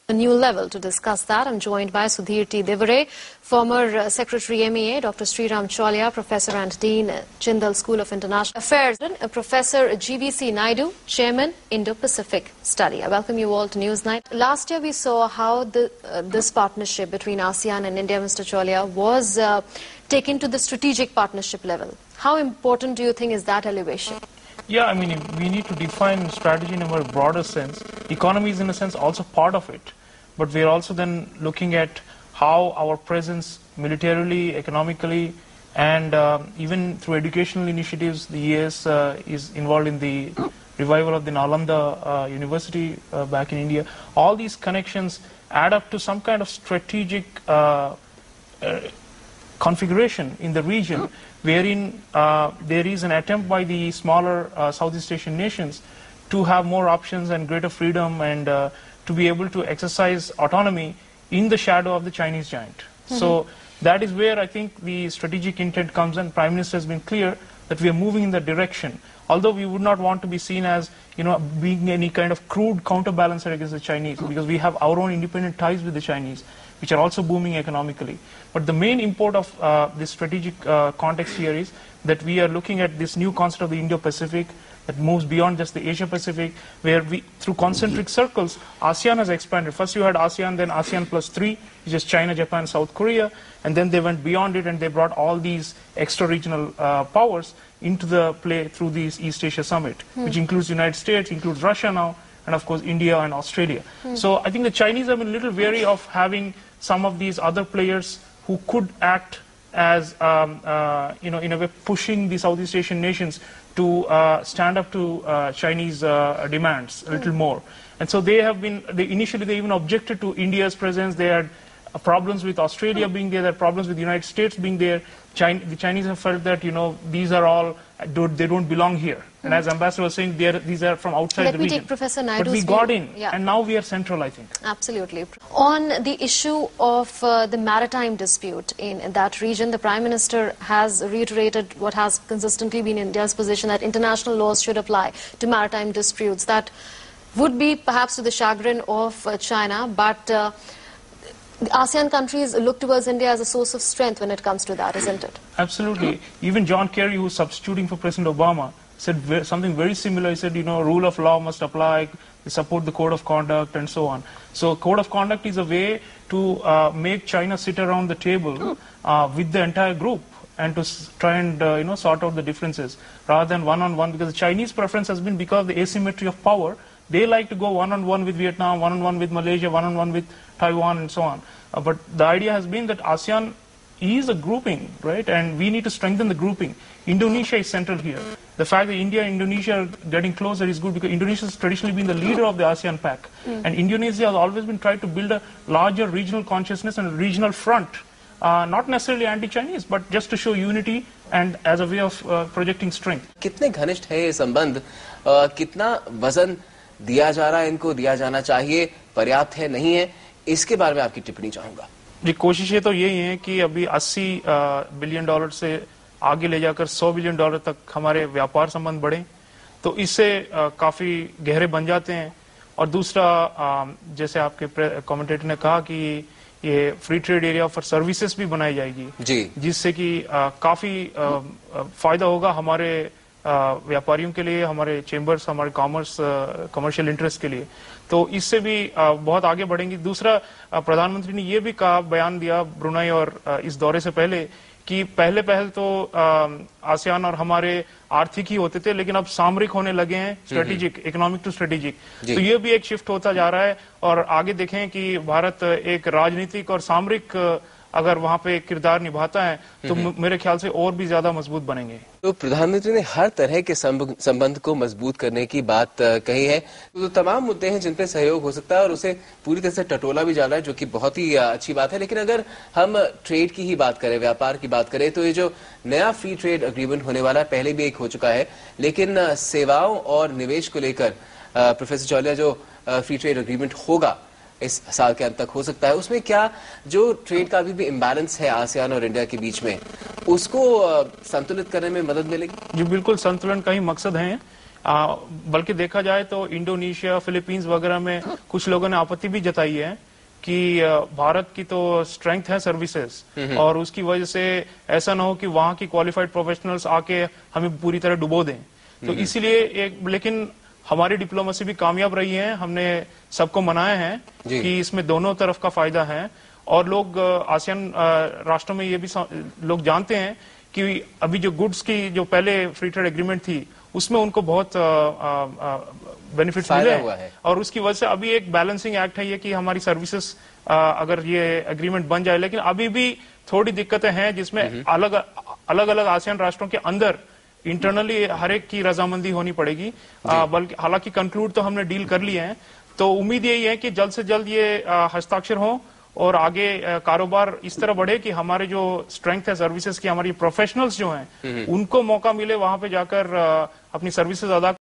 A new level. To discuss that, I'm joined by Sudhir T. Devare, former Secretary MEA, Dr. Sreeram Chaulia, Professor and Dean, Jindal School of International Affairs, Professor GBC Naidu, Chairman, Indo-Pacific Study. I welcome you all to Newsnight. Last year we saw how this partnership between ASEAN and India, Mr. Chaulia, was taken to the strategic partnership level. How important do you think is that elevation? Yeah, I mean, we need to define strategy in a more broader sense. Economy is, in a sense, also part of it. But we're also then looking at how our presence militarily, economically, and even through educational initiatives, the ES is involved in the revival of the Nalanda University back in India. All these connections add up to some kind of strategic configuration in the region, wherein there is an attempt by the smaller Southeast Asian nations to have more options and greater freedom and to be able to exercise autonomy in the shadow of the Chinese giant. Mm-hmm. So that is where I think the strategic intent comes in. Prime Minister has been clear that we are moving in that direction. Although we would not want to be seen as, being any kind of crude counterbalancer against the Chinese, because we have our own independent ties with the Chinese, which are also booming economically. But the main import of this strategic context here is that we are looking at this new concept of the Indo-Pacific that moves beyond just the Asia-Pacific, where we, through concentric circles, ASEAN has expanded. First you had ASEAN, then ASEAN plus 3, which is China, Japan, South Korea, and then they went beyond it and they brought all these extra-regional powers into the play through this East Asia Summit, which includes the United States, includes Russia now, and of course India and Australia. So I think the Chinese have been a little wary of having some of these other players who could act as, in a way pushing the Southeast Asian nations to stand up to Chinese demands a little more. And so they have been, initially they even objected to India's presence. They had problems with Australia being there, they had problems with the United States being there. The Chinese have felt that, these are all, they don't belong here. And as Ambassador was saying, these are from outside the region. Let me take Professor Naidu's But we got in, and now we are central, I think. Absolutely. On the issue of the maritime dispute in that region, the Prime Minister has reiterated what has consistently been India's position, that international laws should apply to maritime disputes. That would be perhaps to the chagrin of China, but the ASEAN countries look towards India as a source of strength when it comes to that, isn't it? Absolutely. Even John Kerry, who was substituting for President Obama, said something very similar. He said, rule of law must apply, they support the code of conduct and so on. So code of conduct is a way to make China sit around the table with the entire group and to try and sort out the differences rather than one-on-one, because the Chinese preference has been because of the asymmetry of power. They like to go one-on-one with Vietnam, one-on-one with Malaysia, one-on-one with Taiwan and so on. But the idea has been that ASEAN is a grouping, right? And we need to strengthen the grouping. Indonesia is central here. The fact that India and Indonesia are getting closer is good because Indonesia has traditionally been the leader of the ASEAN pack. And Indonesia has always been trying to build a larger regional consciousness and a regional front. Not necessarily anti-Chinese, but just to show unity and as a way of projecting strength. कितने घनिष्ठ है ये संबंध, कितना वजन दिया जा रहा है, इनको दिया जाना चाहिए, पर्याप्त है, नहीं है, इसके बारे में आपकी टिप्पणी चाहूंगा। जी, कोशिशें तो यही हैं कि अभी 80 बिलियन डॉलर से आगे ले जाकर 100 बिलियन डॉलर तक हमारे व्यापार संबंध बढ़े, तो इससे काफी गहरे बन जाते हैं। और दूसरा, जैसे आपके कमेंटेटर ने कहा कि ये free trade area for services भी बनाई जाएगी, जिससे कि काफी फायदा होगा हमारे व्यापारियों के लिए, हमारे चेंबर्स, हमारे कमर्शियल इंटरेस्ट के लिए, तो इससे भी बहुत आगे बढ़ेंगे। दूसरा, प्रधानमंत्री ने ये भी कहा, बयान दिया ब्रुनेई और इस दौरे से पहले, कि पहले तो आसियान और हमारे आर्थिक ही होते थे, लेकिन अब सामरिक होने लगे हैं, स्ट्रेटेजिक, इकोनॉमिक टू स्ट्रेटेजिक। तो ये भी एक शिफ्ट होता जा रहा है और आगे देखें कि भारत एक राजनीतिक और सामरिक अगर वहां पे किरदार निभाता है तो मेरे ख्याल से और भी ज्यादा मजबूत बनेंगे। तो प्रधानमंत्री ने हर तरह के संबंध को मजबूत करने की बात कही है। तो तमाम मुद्दे हैं जिन पे सहयोग हो सकता है और उसे पूरी तरह से टटोला भी जा रहा है, जो कि बहुत ही अच्छी बात है। लेकिन अगर हम ट्रेड की ही बात करें, व्यापार की बात करें, तो ये जो नया फ्री ट्रेड एग्रीमेंट होने वाला है, पहले भी एक हो चुका है, लेकिन सेवाओं और निवेश को लेकर प्रोफेसर चौलिया जो फ्री ट्रेड एग्रीमेंट होगा इस साल के अंत तक हो सकता है, उसमें क्या जो ट्रेड का अभी भी इम्बैलेंस है आसियान और इंडिया के बीच में, उसको संतुलित करने में मदद मिलेगी? जी बिल्कुल, संतुलन का ही मकसद है बल्कि देखा जाए तो इंडोनेशिया, फिलीपींस वगैरह में कुछ लोगों ने आपत्ति भी जताई है कि भारत की तो स्ट्रेंथ है सर्विसेज और उसकी वजह से ऐसा ना हो कि वहां की क्वालिफाइड प्रोफेशनल्स आके हमें पूरी तरह डुबो दें। तो इसीलिए लेकिन हमारी डिप्लोमेसी भी कामयाब रही है, हमने सबको मनाया है कि इसमें दोनों तरफ का फायदा है। और लोग आसियान राष्ट्रों में ये भी लोग जानते हैं कि अभी जो गुड्स की जो पहले फ्री ट्रेड एग्रीमेंट थी उसमें उनको बहुत बेनिफिट्स मिले हैं और उसकी वजह से अभी एक बैलेंसिंग एक्ट है ये कि हमारी सर्विसेज अगर ये एग्रीमेंट बन जाए, लेकिन अभी भी थोड़ी दिक्कतें हैं जिसमें अलग अलग आसियान राष्ट्रों के अंदर इंटरनली हर एक की रजामंदी होनी पड़ेगी। बल्कि हालांकि कंक्लूड तो हमने डील कर लिए हैं, तो उम्मीद यही है कि जल्द से जल्द ये हस्ताक्षर हो और आगे कारोबार इस तरह बढ़े कि हमारे जो स्ट्रेंथ है सर्विसेज की, हमारी प्रोफेशनल्स जो हैं उनको मौका मिले वहां पे जाकर अपनी सर्विसेज अदा